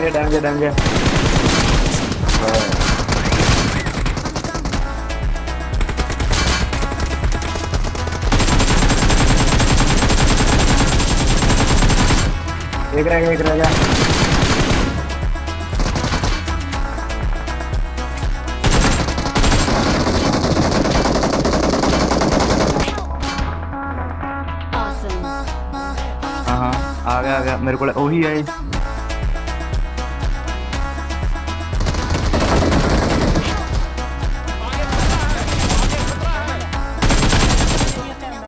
Dam गया dam गया। एक रह गया एक रह गया। Awesome. हाँ हाँ आ गया मेरे को वही है।